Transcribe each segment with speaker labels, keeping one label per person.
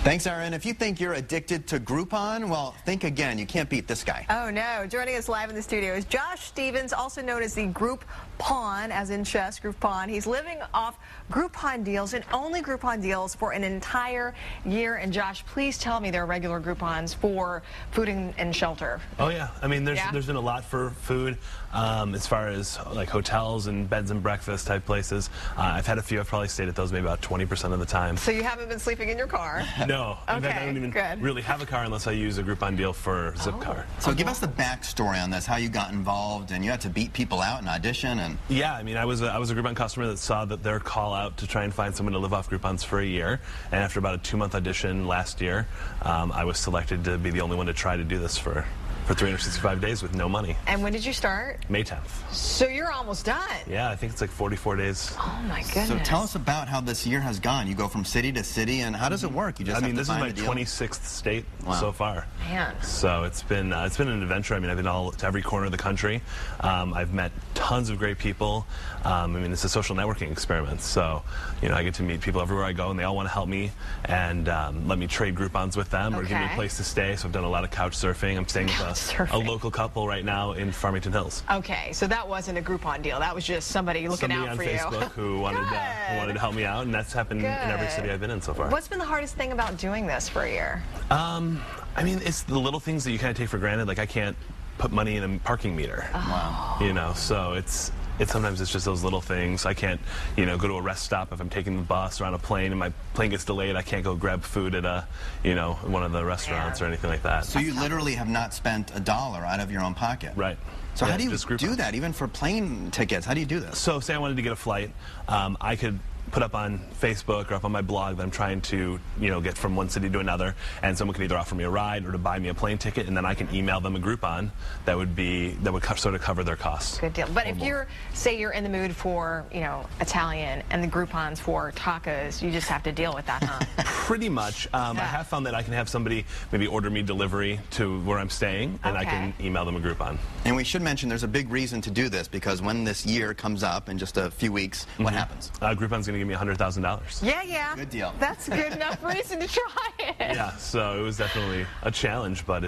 Speaker 1: Thanks, Aaron. If you think you're addicted to Groupawn, well, think again. You can't beat this guy.
Speaker 2: Oh, no. Joining us live in the studio is Josh Stevens, also known as the Groupawn, as in chess, Groupawn. He's living off Groupawn deals and only Groupawn deals for an entire year. And Josh, please tell me there are regular Groupons for food and shelter.
Speaker 3: Oh, yeah. I mean, there's been a lot for food as far as like hotels and beds and breakfast type places. I've had a few. I've probably stayed at those maybe about 20% of the time.
Speaker 2: So you haven't been sleeping in your car?
Speaker 3: No. In fact, I don't even really have a car unless I use a Groupawn deal for Zipcar.
Speaker 1: So give us the backstory on this, how you got involved, and you had to beat people out and audition. And
Speaker 3: yeah, I mean, I was a Groupawn customer that saw that their call out to try and find someone to live off Groupons for a year. And after about a 2-month audition last year, I was selected to be the only one to try to do this for 365 days with no money.
Speaker 2: And when did you start?
Speaker 3: May 10th.
Speaker 2: So you're almost done.
Speaker 3: Yeah, I think it's like 44 days.
Speaker 2: Oh my goodness.
Speaker 1: So tell us about how this year has gone. You go from city to city, and how does it work? You just
Speaker 3: this is my 26th state so far.
Speaker 2: Man.
Speaker 3: So it's been an adventure. I mean, I've been to every corner of the country. I've met tons of great people. I mean, it's a social networking experiment. So, you know, I get to meet people everywhere I go, and they all want to help me and let me trade Groupons with them or give me a place to stay. So I've done a lot of couch surfing. I'm staying with a local couple right now in Farmington Hills.
Speaker 2: Okay, so that wasn't a Groupon deal. That was just somebody looking out for you.
Speaker 3: Somebody on Facebook who wanted to help me out, and that's happened in every city I've been in so far.
Speaker 2: What's been the hardest thing about doing this for a year?
Speaker 3: I mean, it's the little things that you kind of take for granted. Like, I can't put money in a parking meter.
Speaker 2: Wow.
Speaker 3: You know, so sometimes it's just those little things. I can't, you know, go to a rest stop if I'm taking the bus or on a plane and my plane gets delayed. I can't go grab food at one of the restaurants or anything like that.
Speaker 1: So you literally have not spent $1 out of your own pocket.
Speaker 3: Right.
Speaker 1: So how do you do that, even for plane tickets? How do you do this?
Speaker 3: So say I wanted to get a flight, I could put up on Facebook or up on my blog that I'm trying to, you know, get from one city to another, and someone can either offer me a ride or to buy me a plane ticket, and then I can email them a Groupon that would sort of cover their costs.
Speaker 2: Good deal. But if say you're in the mood for, you know, Italian and the Groupon's for tacos, you just have to deal with that, huh?
Speaker 3: Pretty much. I have found that I can have somebody maybe order me delivery to where I'm staying, and I can email them a Groupon.
Speaker 1: And we should mention there's a big reason to do this, because when this year comes up in just a few weeks, what happens?
Speaker 3: Groupon's going to give me $100,000.
Speaker 2: Yeah.
Speaker 1: Good deal.
Speaker 2: That's good enough reason to try it.
Speaker 3: Yeah, so it was definitely a challenge, but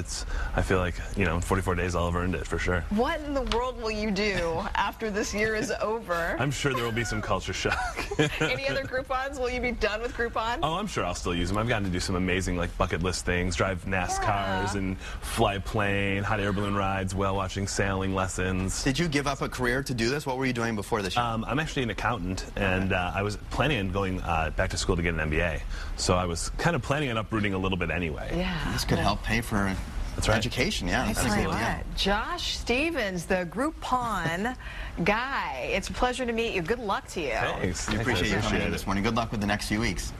Speaker 3: I feel like, you know, in 44 days I'll have earned it for sure.
Speaker 2: What in the world will you do after this year is over?
Speaker 3: I'm sure there will be some culture shock.
Speaker 2: Any other Groupons? Will you be done with Groupon?
Speaker 3: Oh, I'm sure I'll still use them. I've gotten to do some amazing, like, bucket list things, drive NASCARs and fly a plane, hot air balloon rides, whale watching, sailing lessons.
Speaker 1: Did you give up a career to do this? What were you doing before this year? I'm
Speaker 3: actually an accountant, and I was planning on going back to school to get an MBA. So I was kind of planning on uprooting a little bit anyway.
Speaker 1: Yeah. This could help pay for education. Yeah.
Speaker 2: That's right. Josh Stevens, the Groupawn guy. It's a pleasure to meet you. Good luck to you.
Speaker 3: Thanks.
Speaker 1: We appreciate you coming in this morning. Good luck with the next few weeks.